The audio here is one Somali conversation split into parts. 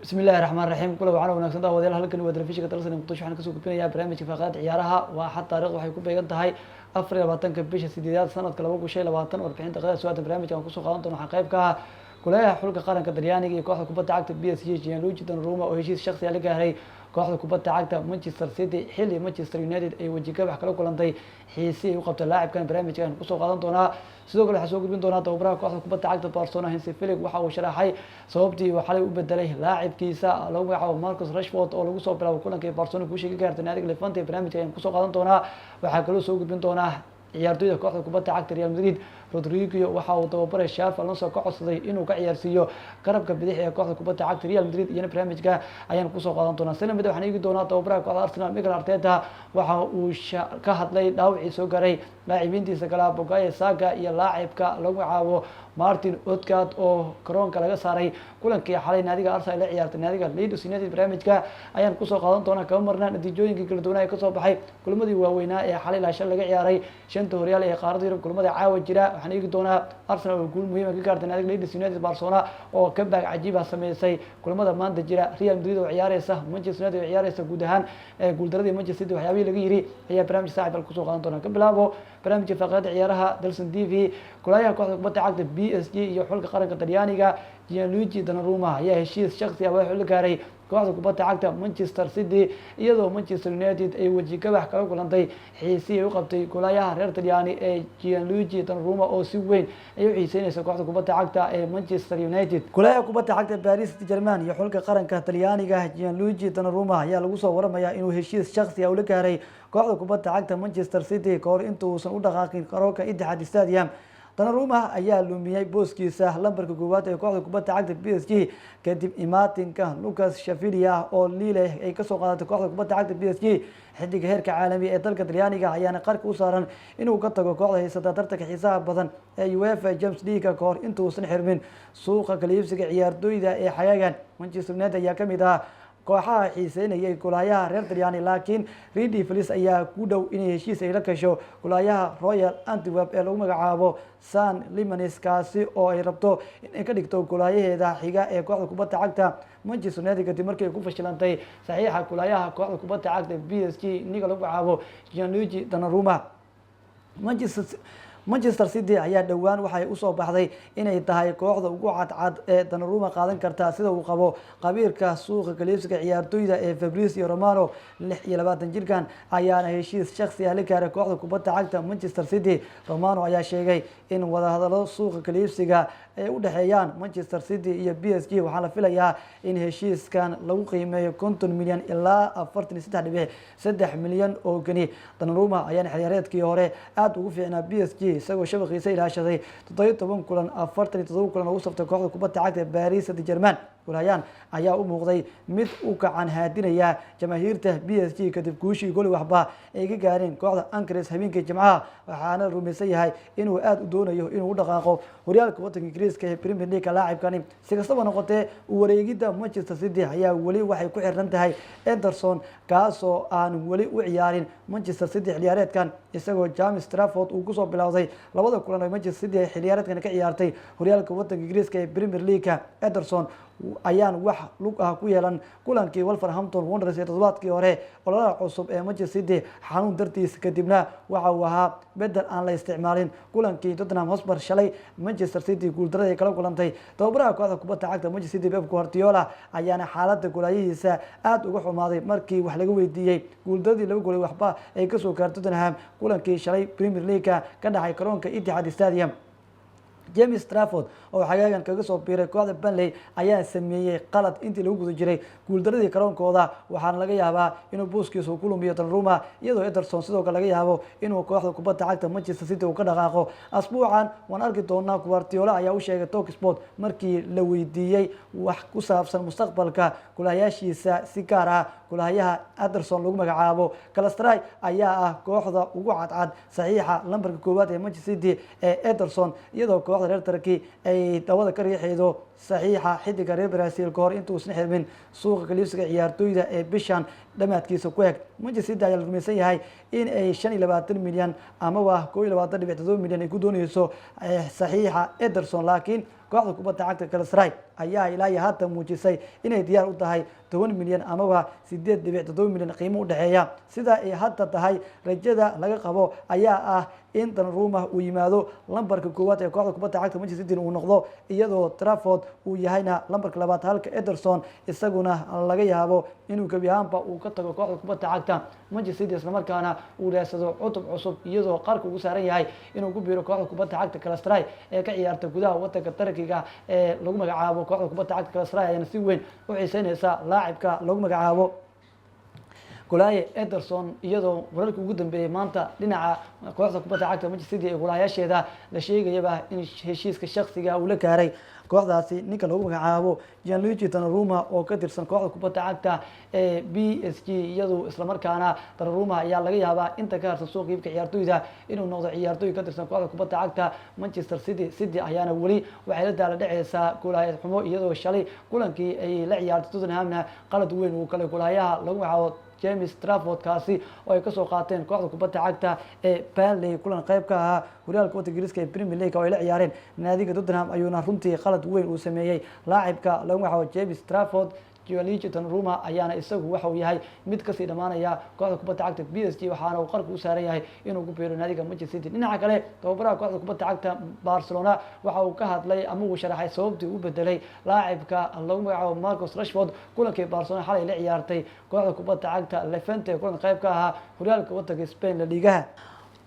بسم الله الرحمن الرحيم كل وعنا ونكسن داوديال halkan waa telefishinka dalsan muqdisho waxaan kasoo gudbinayaa barnaamijka faaqaad ciyaaraha waa xad taariikhdu waxay ku beegan tahay 24 bisha 8 sanadka 2020 warbixinta qeybta soo barnaamijka aan ku soo qaadan doono qayb ka ah kuleeyaha xulka qaranka Talyaaniga iyo kooxda kubadda cagta PSG Gianluigi Donnarumma oo heshiis shakhsi ah la gaaray kooxda kubadda cagta Manchester City xilli Manchester United ay wajiga wax kala kulantay xiisi ay u qabtay laacibkan barnaamijkan ku soo qaadan doonaa sidoo kale waxaan soo gudbin doonaa tababaraha kooxda kubadda cagta Barcelona Hansi Flick waxa uu sharaxay sababtii uu xalay u bedelay laacibkiisa lagu magacaabo Marcus Rashford oo lagu soo bilaabo kulankii Barcelona ku sheegay gaartay naadiga Levante barnaamijkan ku soo qaadan doonaa waxaa kaloo soo gudbin doonaa ciyaartoyda kooxda kubadda cagta Real Madrid Rodrigo waxa uu tababaray Xavi Alonso ka codsaday inuu ka ciyaarsiiyo garabka bidix ee kooxda kubadda cagta Real Madrid iyo barnaamijka ayaan ku soo qaadan doonaa sanad mid waxaan eegi doonaa tababaraha kooxda Arsenal Mikel Arteta waxa uu ka hadlay dhaawacii soo garay laacibiintiisa kala Bukayo Saka iyo laacibka lagu magacaabo Martin Odegaard oo garoonka laga saaray kulankii xalay naadiga Arsenal la ciyaartay naadiga Leeds United barnaamijka ayaan ku soo qaadan doonaa kama marnaa natiijooyinkii kala duwan ee ka soo baxay kulamadii waaweynaa ee xalay la shal laga ciyaaray shanta horyaal ee qaaradda Yurub kulamada caawa jira waxaan eegi doonaa Arsenal oo guul muhiim ah ka gaartay naadiga Leeds United Barcelona oo ka baag cajiib ah sameysay kulamada maanta jira Real Madrid oo ciyaareysa Manchester United oo ciyaareysa guud ahaan guuldaradii Manchester City waxyaabihii laga yiri ayaa barnaamij saaxiib ku soo qaadan doonaa ka bilaabo barnaamijka faaqada ciyaaraha dalsan TV kulayaha kooxda kubadda cagta PSG iyo xulka qaranka Talyaaniga Gianluigi Donnarumma ayaa heshiis shakhsi ah waxa uu la gaaray kooxda kubadda cagta Manchester City iyadoo Manchester United ay wajiga wax kala kulantay xiisi ay u qabtay kulayaha reer Talyaani ee Gianluigi Donnarumma oo si weyn ay u xiiseynayso kooxda kubadda cagta ee Manchester United kulayaha kubadda cagta Paris Saint-Germain iyo xulka qaranka Talyaaniga Gianluigi Donnarumma ayaa lagu soo waramayaa inuu heshiis shakhsi ah u la gaaray kooxda kubadda cagta Manchester City kahor intuusan u dhaqaaqin garoonka Etihad Stadium Donnarumma ayaa lumiyay booskiisa lambarka koowaad ee kooxda kubadda cagta PSG kadib imaatinka Lucas Schaviria oo Lille ay ka soo qaadatay kooxda kubadda cagta PSG xidiga heerka caalami ee dalka Talyaaniga ayaana qarka u saaran inuu ka tago kooxda haysata tartanka xiisaha badan ee UEFA Champions League kahor intuusan xirmin suuqa kala iibsiga ciyaartoyda ee xagaagan Manchester United ayaa kamid ah kooxaha xiiseynayay kulayaha reer Talyaani laakiin Redi Felice ayaa ku dhow inay heshiis ay la gasho kulayaha Royal Antwerp ee lagu magacaabo San Limanis kaasi oo ay rabto in ka dhigto kulayaheeda xiga ee kooxda kubadda cagta Manchester United kadib markii ay ku fashilantay saxiixa kulayaha kooxda kubadda cagta PSG ninka lagu magacaabo Gianluigi Donnarumma Manchester City ayaa dhawaan waxay u soo baxday inay tahay kooxda ugu cadcad ee Donnarumma qaadan karta sida uu qabo qabiirka suuqa kaliibsiga ciyaartoyda ee Fabrizio Romano 26 jirkan ayaana heshiis shakhsi ah la gaaray kooxda kubadda cagta Manchester City Romano ayaa sheegay in wadahadalo suuqa kaliibsiga ay u dhaxeeyaan Manchester City iyo PSG waxaa la filayaa in heshiiskan lagu qiimeeyo 50 milyan ilaa 43.3 milyan oo gani Donnarumma ayaana xilciyaareedkii hore aad ugu fiicnaa PSG isagoo shabaqiisa ilaashaday 17 kulan 47 kulan ugu saftay kooxda kubadda cagta Paris Saint-Germain kulayaan ayaa u muuqday mid u gacan haadinaya jamaahiirta PSG kadib guushii gool waxba ay ka gaareen kooxda Ankara habeenkii Jimcaha waxaana rumaysan yahay inuu aad u doonayo inuu u dhaqaaqo horyaalka waddanka Ingiriiska ee Premier League laacibkani si kastaba noqotee u wareegida Manchester City ayaa wali waxay ku xiran tahay Ederson kaasoo aan wali u ciyaarin Manchester City xilciyaareedkan isagoo James Trafford uu ku soo bilowday labada kulan ee Manchester City ay xilciyaareedkan ka ciyaartay horyaalka waddanka Ingiriiska ee Premier League Ederson ayaan wax lug ah ku yeelan kulankii Wolverhampton Wanderers ee toddobaadkii hore ololaha cusub ee Manchester City xanuun dartiis kadibna waxa uu ahaa bedel aan la isticmaalin kulankii Tottenham Hotspur shalay Manchester City guuldarada ay kala kulantay tababaraha kooxda kubadda cagta Manchester City Pep Guardiola ayaana xaaladda golayihiisa aad uga xumaaday markii wax laga weydiiyay guuldaradii laba gool waxba ay ka soo gaartay Tottenham kulankii shalay Premier League ka dhacay garoonka Etihad Stadium James Trafford oo xagaagan kaga soo biiray kooxda Burnley ayaa sameeyay qalad intii lagu guda jiray guuldaradii garoonkooda waxaana laga yaabaa inuu booskiisa ku lumiyo Donnarumma iyadoo Ederson sidoo kale laga yaabo inuu kooxda kubadda cagta Manchester City uu ka dhaqaaqo asbuucan waan arki doonaa Guardiola ayaa u sheegay Talksport markii la weydiiyay wax ku saabsan mustaqbalka kulayaashiisa si gaar ah kulayaha Ederson lagu magacaabo Galatasaray ayaa ah kooxda ugu cadcad saxiixa lambarka koowaad ee Manchester City ee Ederson iyadoo kooxda reer Turkey ay dawada ka riixaydo saxiixa xidiga reer Brazil kahor intuusan xirmin suuqa kaliibsiga ciyaartoyda ee bishan dhamaadkiisa ku eg Manchester City ayaa la rumaysan yahay in ay 25 milyan ama 21.7 milyan ay ku doonayso saxiixa Ederson laakiin kooxda kubadda cagta Galatasaray ayaa ilaa iyo hadda muujisay inay diyaar u tahay 10 milyan amaba 8.7 milyan qiimo u dhaxeeya sida ay hadda tahay rajada laga qabo ayaa ah in Donnarumma uu yimaado lambarka koowaad ee kooxda kubadda cagta Manchester City uu noqdo iyadoo Trafford uu yahayna lambarka labaad halka Ederson isaguna laga yaabo inuu gabi ahaanba uu ka tago kooxda kubadda cagta Manchester City isla markaana uu raadsado cutub cusub iyadoo qarka ugu saaran yahay inuu ku biiro kooxda kubadda cagta Galatasaray ee ka ciyaarta gudaha wadanka Turkiga ee lagu magacaabo kooxda kubadda cagta Galatasaray ayana si weyn u xiiseynaysa laacibka lagu magacaabo golaye Ederson iyadoo wararkii ugu dambeeyay maanta dhinaca kooxda kubadda cagta Manchester City ee golayaasheeda la sheegayaba in heshiiska shakhsiga uu la gaaray kooxdaasi ninka lagu magacaabo Gianluigi Donnarumma oo ka tirsan kooxda kubadda cagta ee PSG iyadoo isla markaana Donnarumma ayaa laga yaabaa inta ka harsan suuqa iibka ciyaartoyda inuu noqdo ciyaartoy ka tirsan kooxda kubadda cagta Manchester City ayaana wali waxay la daala dhacaysaa golaayad xumo iyadoo shalay kulankii ay la ciyaartay Tottenhamna qalad weyn uu kale golaayaha lagu magacaabo James Trafford kaasi oo ay ka soo qaateen kooxda kubadda cagta ee Burnley kulan qayb ka ahaa horyaalka waddanka Ingiriiska ee Premier League oo ay la ciyaareen naadiga Tottenham ayuuna runtii qalad weyn uu sameeyay laacibka lagu magacaabo James Trafford Gianluigi Donnarumma ayaana isagu waxa uu yahay mid ka sii dhamaanaya kooxda kubadda cagta PSG waxaana uu qarka u saaran yahay inuu ku biiro naadiga Manchester City dhinaca kale tababaraha kooxda kubadda cagta Barcelona waxa uu ka hadlay ama uu sharaxay sababtii uu bedelay laacibka lagu magacaabo Marcus Rashford kulankii Barcelona xalay la ciyaartay kooxda kubadda cagta Levante kulan qayb ka ahaa horyaalka waddanka Spain La Liga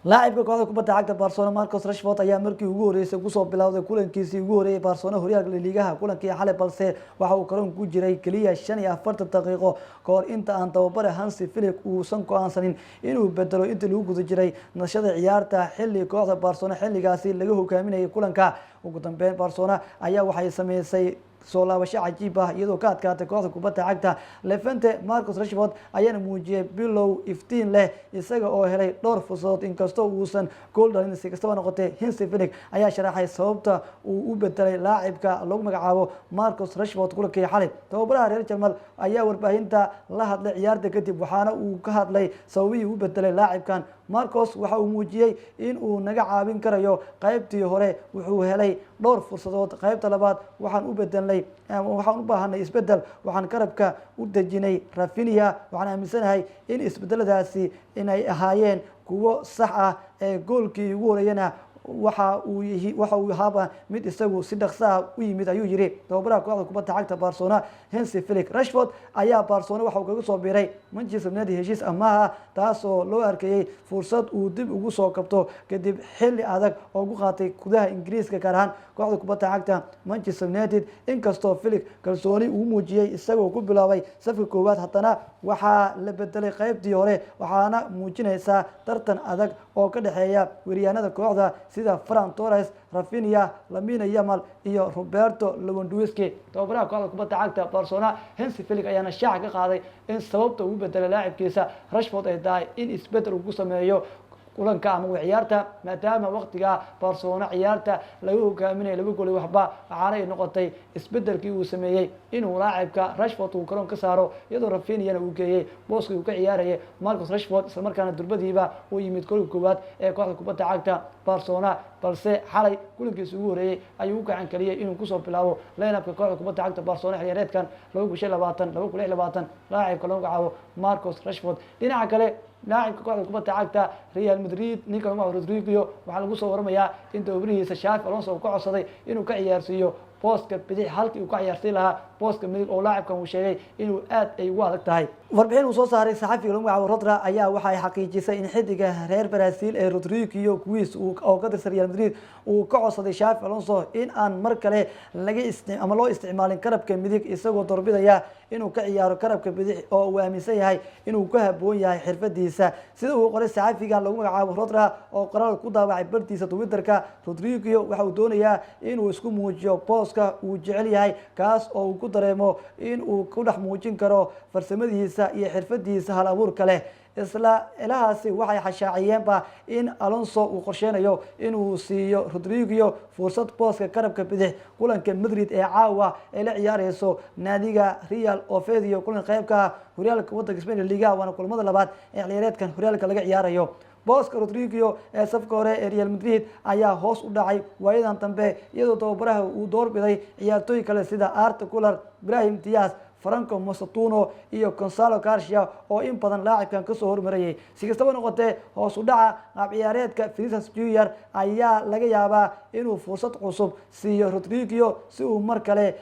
laacibka kooxda kubadda cagta Barcelona Marcus Rashford ayaa markii ugu horeysay ku soo bilowday kulankiisii ugu horeeyay Barcelona horyaalka La Liga kulankii xalay balse waxa uu karoon ku jiray kaliya 45 daqiiqo kahor inta aan tababare Hansi Flick uusan go'aansanin inuu bedelo inta lagu guda jiray nashada ciyaarta xilli kooxda Barcelona xilligaasi laga hogaaminayay kulanka ugu dambeyn Barcelona ayaa waxay sameysay soo laabasho cajiib ah iyadoo ka adkaatay kooxda kubadda cagta Levante Marcus Rashford ayaana muujiyay bilow iftiin leh isaga oo helay dhowr fursadood inkastoo uusan gool dhalin si kastaba noqotay Hansi Flick ayaa sharaxay sababta uu u bedelay laacibka lagu magacaabo Marcus Rashford kulankii xalay tababaraha reer Jarmal ayaa warbaahinta la hadlay ciyaarta kadib waxaana uu ka hadlay sababihii uu bedelay laacibkan Marcus waxa uu muujiyay in uu naga caawin karayo qaybtii hore wuxuu helay dhowr fursadood qaybta labaad waxaan u bedelnay waxaan u baahanay isbedel waxaan karabka u dejinay Rafinha waxaan aaminsanahay in isbedeladaasi inay ahaayeen kuwo sax ah ee goolkii ugu horeeyana waxa uu ahaaba mid isagu si dhaqso ah u yimid ayuu yiri tababaraha kooxda kubadda cagta Barcelona Hansi Flick Rashford ayaa Barcelona waxa uu kaga soo biiray Manchester United heshiis amaah taas oo loo arkayay fursad uu dib ugu soo kabto kadib xilli adag oo ugu qaatay gudaha Ingiriiska gaar ahaan kooxda kubadda cagta Manchester United inkastoo Flick kalsooni uu muujiyay isagoo ku bilaabay safka koowaad haddana waxaa la bedelay qaybtii hore waxaana muujinaysaa tartan adag oo ka dhaxeeya weeryahanada kooxda sida Ferran Torres Rafinha Lamine Yamal iyo Roberto Lewandowski tababaraha kooxda kubadda cagta Barcelona Hansi Flick ayaana shaaca ka qaaday in sababta uu bedelay laacibkiisa Rashford ay tahay in isbedel uu ku sameeyo kulanka ama ciyaarta maadaama waqtiga Barcelona ciyaarta lagu hogaaminay laba gool waxba waxaana ay noqotay isbedelkii uu sameeyay inuu laacibka Rashford uu karoon ka saaro iyadoo Rafinha uu geeyay booskii uu ka ciyaarayay Marcus Rashford isla markaana durbadiiba uu yimid goolka koowaad ee kooxda kubadda cagta Barcelona balse xalay kulankiisa ugu horeeyay ayuu u gacan kaliyay inuu ku soo bilaabo line-upka kooxda kubadda cagta Barcelona xilliyeedkan 2022 laacibka lagu magacaabo Marcus Rashford dhinaca kale لاعب كوحدة كبرت عقدة ريال مدريد نيكا مع رودريجو وعلى قصة ورمية أنت وبريه شاف ألونسو وكعصدي إنه كعيارسيو بوسك بدي حلقي وكعيارسي لها بوسك من أو لاعب كان وشيء إنه آد أي واحد تاعي warbixin uu soo saaray saxafiga lagu magacaabo Rodra ayaa waxay xaqiijisay in xidiga reer Brazil ee Rodrigo Quiz oo ka tirsan Real Madrid uu ka codsaday Xavi Alonso in aan mar kale laga loo isticmaalin karabka midig isagoo doorbidaya inuu ka ciyaaro karabka bidix oo uu aaminsan yahay inuu ka haboon yahay xirfadiisa sida uu qoray saxafiga lagu magacaabo Rodra oo qoraal ku daabacay bartiisa Twitterka Rodrigo waxa uu doonayaa inuu isku muujiyo booska uu jecel yahay kaas oo uu ku dareemo in uu ku dhex muujin karo farsamadiisa iyo xirfadiisa hal abuurka leh isla ilahaasi waxay xashaaciyeenba in Alonso uu qorsheenayo inuu siiyo Rodrigo fursad booska karabka bidix kulanka Madrid ee caawa ee la ciyaareyso naadiga Real Oviedo kulan qaybka horyaalka waddanka Spain Liga waana kulamada labaad ee ciyaareedkan horyaalka laga ciyaarayo booska Rodrigo ee safka hore ee Real Madrid ayaa hoos u dhacay waayadan dambe iyadoo tababaraha uu doorbiday ciyaartooy kale sida Arda Güler, Brahim Diaz, Franco Mosatuno iyo Gonzalo Garcia oo in badan laacibkan ka soo hormarayay si kastaba noqotee hoos u dhaca qaab ciyaareedka Vinicius Junior ayaa laga yaabaa inuu fursad cusub siiyo Rodrigo si uu mar kale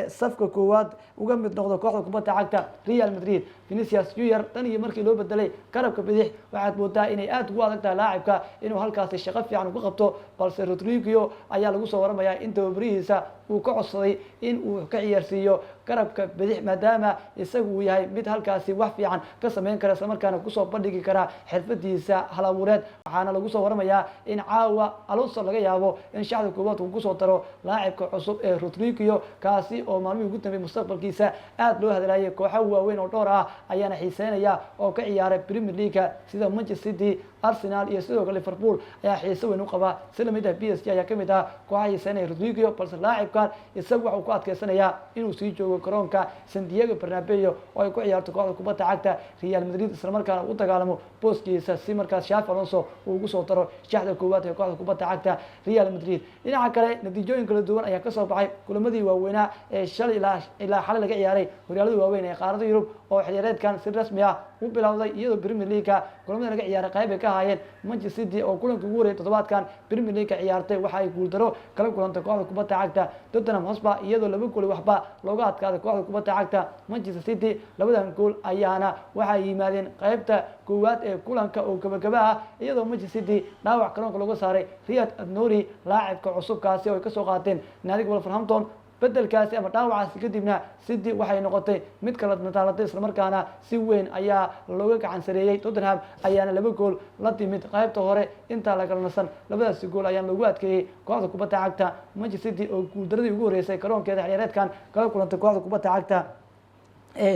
safka koowaad uga mid noqdo kooxda kubadda cagta Real Madrid. Vinicius Junior tan iyo markii loo bedelay garabka bidix waxaad moodaa inay aad ugu adag tahay laacibka inuu halkaasi shaqo fiican uga qabto, balse Rodrigo ayaa lagu soo waramayaa in tababarihiisa uu ka codsaday in uu ka ciyaarsiiyo garabka bidix maadaama isagu uu yahay mid halkaasi wax fiican ka sameyn kara isla markaana kusoo bandhigi kara xirfadiisa hal abuureed. waxaana lagu soo waramayaa in caawa Alonso laga yaabo in shaxda koowaad uu kusoo daro laacibka cusub ee Rodrigo kaasi oo maalmihii ugu dambeeyay mustaqbalkiisa aad loo hadlayay. kooxo waaweyn oo dhowr ah ayaana xiiseynaya oo ka ciyaaray Premier League sida Manchester City, Arsenal iyo sidoo kale Liverpool ayaa xiiso weyn u qaba. sida mid ah PSG ayaa kamid ah kooxaha xiiseynaya Rodrigo, balse laacibkan isagu waxa uu ku adkeysanayaa inuu sii joogo garoonka Santiago Bernabeu oo ay ku ciyaarto kooxda kubadda cagta Real Madrid isla markaana u dagaalamo booskiisa si markaas Xavi Alonso uu ugu soo daro shaxda koowaad ee kooxda kubadda cagta Real Madrid. dhinaca kale natiijooyin kala duwan ayaa ka soo baxay kulamadii waaweynaa ee shalay ilaa xalay laga ciyaaray horyaalada waaweyn ee qaaradda Yurub oo xilliyeedkan si rasmi ah u bilowday iyadoo Premier League kulamada laga ciyaaray qayb ay ka hayeen Manchester City oo kulanka ugu horeeyay toddobaadkan Premier League ciyaartay waxa ay guuldaro kala kulantay kooxda kubadda cagta Tottenham Hotspur iyadoo laba gool waxba looga adkaaday kooxda kubadda cagta Manchester City. labadan gool ayaana waxay yimaadeen qaybta koowaad ee kulanka oo gabagaba ah iyadoo Manchester City dhaawac garoonka looga saaray Riyad Nouri laacibka cusubkaasi oo ay ka soo qaateen naadiga Wolverhampton. bedelkaasi ama dhaawacaasi kadibna City waxay noqotay mid kala nataalatay isla markaana si weyn ayaa looga gacan sareeyay. Tottenham ayaana laba gool la timid qaybta hore inta la kala nasan labadaasi gool ayaan loogu adkeeyay kooxda kubadda cagta Manchester City oo guuldaradii ugu horeysay garoonkeeda xilliyeedkan kala kulantay kooxda kubadda cagta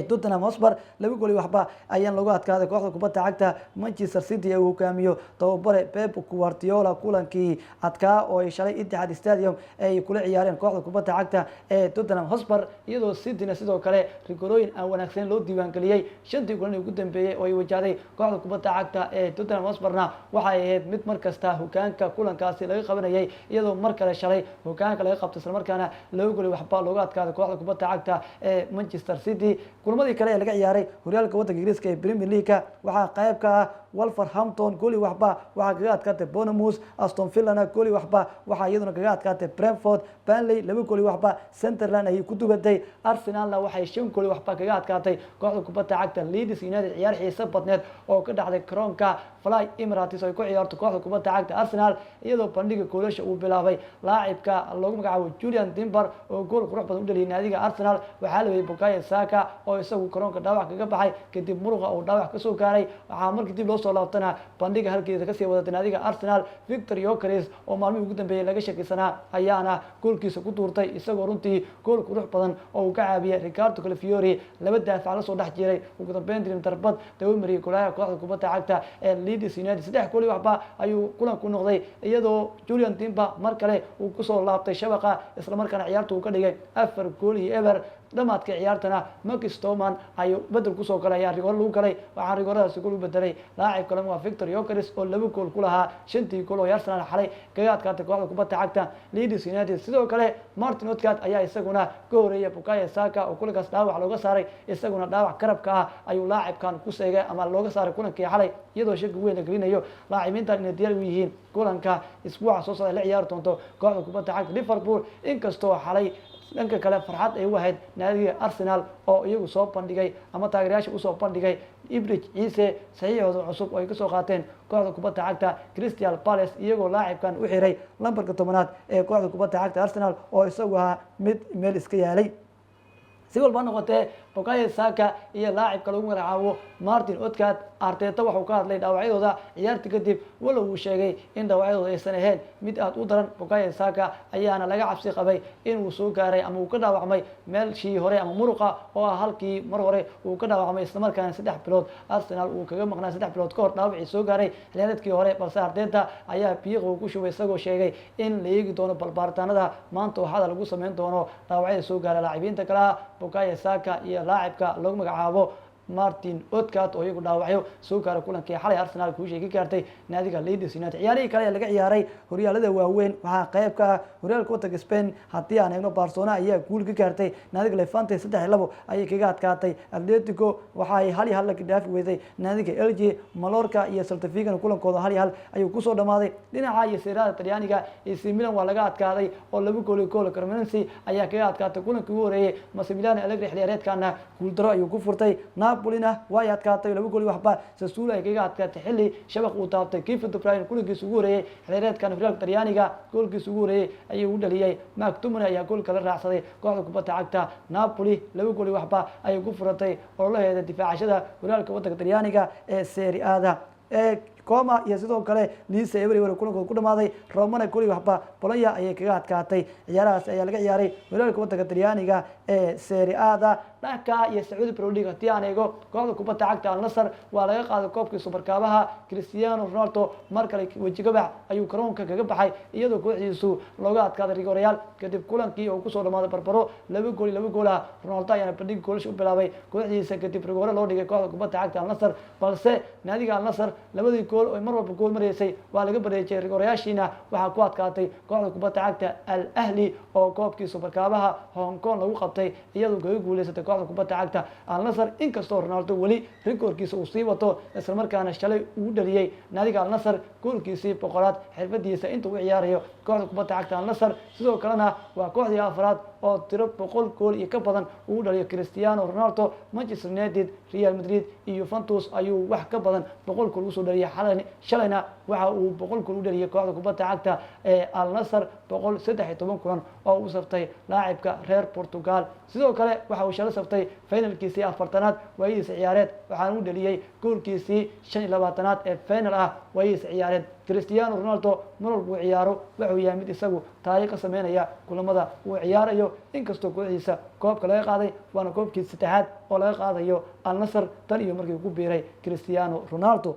Tottenham Hotspur laba gool waxba ayaan lagu adkaaday kooxda kubadda cagta Manchester City ee uu hogaamiyo tababare Pep Guardiola. kulankii adkaa oo ay shalay Etihad Stadium ay kula ciyaareen kooxda kubadda cagta Tottenham Hotspur iyadoo Cityna sidoo kale rigorooyin aan wanaagsan loo diiwaan galiyay shantii kulan ugu dambeeyay oo ay wajahday kooxda kubadda cagta Tottenham Hotspurna waxay ahayd mid markasta hogaanka kulankaasi laga qabanayay iyadoo mar kale shalay hogaanka laga qabtay isla markaana laba gool waxba looga adkaaday kooxda kubadda cagta Manchester City. kulamadii kale ee laga ciyaaray horyaalka waddanka Ingiriiska ee Premier League waxaa qayb ka ah Wolverhampton gooli waxba waxaa kaga adkaatay Bournemouth, Aston Villa gooli waxba waxaa iyaduna kaga adkaatay Brentford, Burnley laba gooli waxba, Sunderland ay ku dubatay, Arsenalna waxay shan gooli waxba kaga adkaatay kooxda kubadda cagta Leeds United. ciyaar xiiso badneed oo ka dhacday garoonka Fly Emirates oo ay ku ciyaarto kooxda kubadda cagta Arsenal iyadoo bandhiga goolasha uu bilaabay laacibka lagu magacaabo Julian Timber oo gool qurux badan u dhaliyay naadiga Arsenal. waxaa la weeyay Bukayo Saka oo isagu garoonka dhaawac kaga baxay kadib muruqa uu dhaawac ka soo gaaray. waxaa markii dib loo soo laabtana bandhiga halkeeda ka sii wadatay naadiga Arsenal. Victor Gyökeres oo maalmihii ugu dambeeyay laga shakisanaa ayaana goolkiisa ku tuurtay isagoo runtii gool qurux badan oo uu ka caabiyay Ricardo Calafiori laba daafac la soo dhex jiray ugu dambeyntii darbad dawmariyay golaha kooxda kubadda cagta ee Leeds United. saddex gool waxba ayuu kulanku noqday iyadoo Julian Timber mar kale uu ku soo laabtay shabaqa isla markaana ciyaartu uu ka dhigay 4 gool iyo eber. dhamaadka ciyaartana Marcus Stoneman ayuu bedel ku soo galay rigoor lagu galay waxaa rigooradaasi gool u bedelay laacib kale waa Victor Gyökeres oo laba gool ku lahaa shantii gool oo Arsenal xalay kaga adkaatay kooxda kubadda cagta Leeds United. sidoo kale Martin Odegaard ayaa isaguna ka horeeyay Bukayo Saka oo kulankaas dhaawac looga saaray isaguna dhaawac garabka ah ayuu laacibkan ku seegay ama looga saaray kulankii xalay iyadoo shaki weyn la gelinayo laacibiintan inay diyaar u yihiin kulanka isbuuca soo socda la ciyaari doonto kooxda kubadda cagta Liverpool. inkastoo xalay dhanka kale farxad ay u ahayd naadiga Arsenal oo iyagu soo bandhigay ama taageerayaasha u soo bandhigay Ibrahim Cisse saxiixooda cusub oo ay ka soo qaateen kooxda kubadda cagta Crystal Palace iyagoo laacibkan u xiray lambarka 10aad ee kooxda kubadda cagta Arsenal oo isagu ahaa mid meel iska yaalay. si walba noqotee Bukayo Saka iyo laacibka lagu magacaabo Martin Odegaard Arteta wuxuu ka hadlay dhaawacyadooda ciyaarta kadib walow uu sheegay in dhaawacyadooda aysan ahayn mid aad u daran. Bukayo Saka ayaana laga cabsi qabay inuu soo gaaray ama uu ka dhaawacmay meelshii hore ama muruqa oo ah halkii mar hore uu ka dhaawacmay isla markaana 3 bilood Arsenal uu kaga maqnaa 3 bilood ka hor dhaawacii soo gaaray xilliyeedkii hore, balse Arteta ayaa biiqo ku shubay isagoo sheegay in la eegi doono balbaaritaanada maanta oo hadal lagu sameyn doono dhaawacyada soo gaaray laacibiinta kale Bukayo Saka iyo laacibka lagu magacaabo Martin Odegaard oo iyagu dhaawacyo soo gaaray kulankii xalay Arsenal ku sheegay gaartay naadiga Leeds United. ciyaarihii kale ee laga ciyaaray horyaalada waaweyn waxaa qayb ka ah horyaalka waddanka Spain. haddii aan eegno Barcelona ayaa guul ka gaartay naadiga Levante 3-2 ayay kaga adkaatay. Atletico waxa ay 1-1 la dhaafi weysay naadiga Elche. Mallorca iyo Celta Vigo kulankooda 1-1 ayuu ku soo dhamaaday. dhinaca iyo Serie A Talyaaniga AC Milan waa laga adkaaday oo 2-gool Cremonese ayaa kaga adkaatay kulankii ugu horeeyay. Massimiliano Allegri xilciyaareedkana guul daro ayuu ku furtay. Napolina way adkaatay 2-gool waxba. Sassuolo ay kaga adkaatay xilli shabaq uu taabtay Kevin De Bruyne kulankiisa ugu horeeyay xilciyaareedkan horyaalka Talyaaniga. goolkiisa ugu horeeyay ayuu u dhaliyay. McTominay ayaa gool kala raacsaday kooxda kubadda cagta Napoli. 2-gool waxba ayay ku furatay ololaheeda difaacashada horyaalka waddanka Talyaaniga ee Serie A. Como iyo sidoo kale Nice everywhere kulankooda ku dhamaaday. Romana gool waxba Bologna ayay kaga adkaatay. ciyaarahaas ayaa laga ciyaaray horyaalka waddanka Talyaaniga ee Serie A. dhanka iyo Saudi Pro League haddii aan eego kooxda kubadda cagta Al Nassr waa laga qaaday koobkii Superkaabaha. Cristiano Ronaldo mar kale wejigabax ayuu garoonka kaga baxay iyadoo kooxdiisu looga adkaaday Real kadib kulankii uu ku soo dhamaaday barbaro 2-2 ah. Ronaldo ayaana bandhig goolasho u bilaabay kooxdiisa kadib rigoore loo dhigay kooxda kubadda cagta Al Nassr, balse naadiga Al Nassr labadii gool oo mar walba gool mareysay waa laga bareejay. rigooreyaashiina waxaa ku adkaatay kooxda kubadda cagta Al Ahly oo koobkii Superkaabaha Hong Kong lagu qabtay iyadoo kaga guuleysatay kooxda kubadda cagta Al Nassr. inkastoo Ronaldo weli rikoorkiisa uu sii wato isla markaana shalay uu dhaliyay naadiga Al Nassr goolkiisii 100aad xirfadiisa inta uu ciyaarayo kooxda kubadda cagta Al Nassr. sidoo kalena waa kooxdii afraad oo tiro 100 gool iyo ka badan uu dhaliyo Cristiano Ronaldo. Manchester United, Real Madrid iyo Juventus ayuu wax ka badan 100 gool u soo dhaliyay shalayna waxa uu 100 gool u dhaliyay kooxda kubadda cagta ee Al Nassr 113 kulan oo uu saftay laacibka reer Portugal. sidoo kale waxa uu shalay saftay finalkiisii 4aad waayihiisa ciyaareed waxaana uu dhaliyay goolkiisii 25aad ee final ah waayihiisa ciyaareed. Cristiano Ronaldo mar walba uu ciyaaro wuxuu yahay mid isagu taariikh ka sameynaya kulamada uu ciyaarayo. inkastoo kooxdiisa koobka laga qaaday waana koobkiisa 3aad oo laga qaadayo Al Nassr tan iyo markii uu ku biiray Cristiano Ronaldo.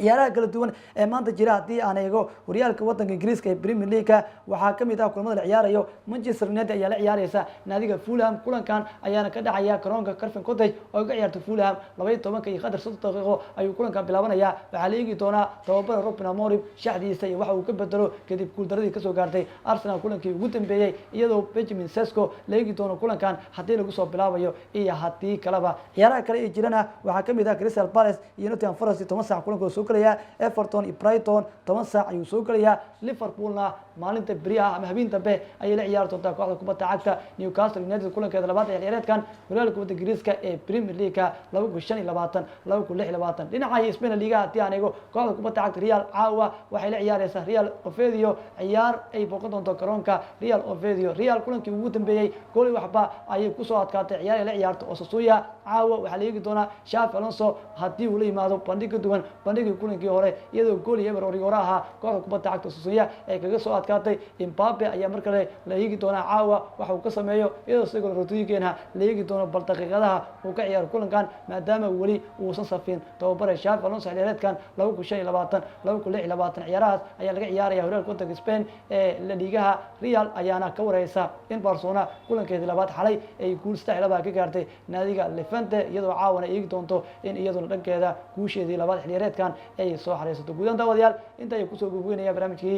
ciyaaraha kala duwan ee maanta jira haddii aan eego horyaalka waddanka Ingiriiska ee Premier League waxaa ka mid ah kulamada la ciyaarayo. Manchester United ayaa la ciyaaraysa naadiga Fulham. kulankan ayaana ka dhacaya garoonka Craven Cottage oo ka ciyaarta Fulham 12 iyo qadar 30 daqiiqo ayuu kulankan bilaabanayaa. waxaa la eegi doonaa tababara Ruben Amorim shaxdiisa iyo waxa uu ka bedelo kadib guuldaradii kasoo gaartay Arsenal kulankii ugu dambeeyay iyadoo Benjamin Sesko la eegi doono kulankan haddii lagu soo bilaabayo iyo haddii kaleba. ciyaaraha kale ee jirana waxaa ka mid ah Crystal Palace iyo Nottingham Forest 10 saac kulankooda soo galaya. Everton iyo Brighton 10 saac ayuu soo galaya. Liverpoolna maalinta beriyaha ama habeen dambe ayay la ciyaari doontaa kooxda kubadda cagta Newcastle United kulankeeda labaad ee ciyaareedkan horyaalka waddanka Ingiriiska ee Premier League 2025-2026. dhinaca Spain Liga haddii aan eego kooxda kubadda cagta Real caawa waxay la ciyaaraysaa Real Oviedo. ciyaar ay booqan doonto garoonka Real Oviedo. Real kulankii ugu dambeeyay gool waxba ayay ku soo adkaatay ciyaar ay la ciyaarto Osasuna. caawa waxaa la eegi doonaa Xavi Alonso haddii uu la yimaado bandhig ka duwan bandhigii kulankii hore iyadoo gool iyo eber rigoore ahaa kooxda kubadda cagta Osasuna ay kaga soo adkaatay. Mbappe ayaa mar kale la eegi doonaa caawa waxa uu ka sameeyo iyadoo sidoo Rodriguez la eegi doono bal daqiiqadaha uu ka ciyaaro kulankan maadaama weli uusan safin tababare Xavi Alonso xilciyaareedkan 2025-2026. ciyaarahaas ayaa laga ciyaaraya horyaalka waddanka Spain ee La Ligaha. Real ayaana ka wareysa in Barcelona kulankeedii labaad xalay ay guul 3-2 ka gaartay naadiga Levante iyadoo caawana eegi doonto in iyaduna dhankeeda guusheedii labaad xilciyaareedkan ay soo xareysato. guud ahaan daawadayaal inta ay kusoo gudbinaya barnaamijkii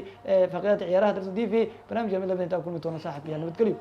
faqrada ciyaaraha Dalsan TV barnaamijka mid lamid ah kulmi doona saaxiib iyo nabadgelyo.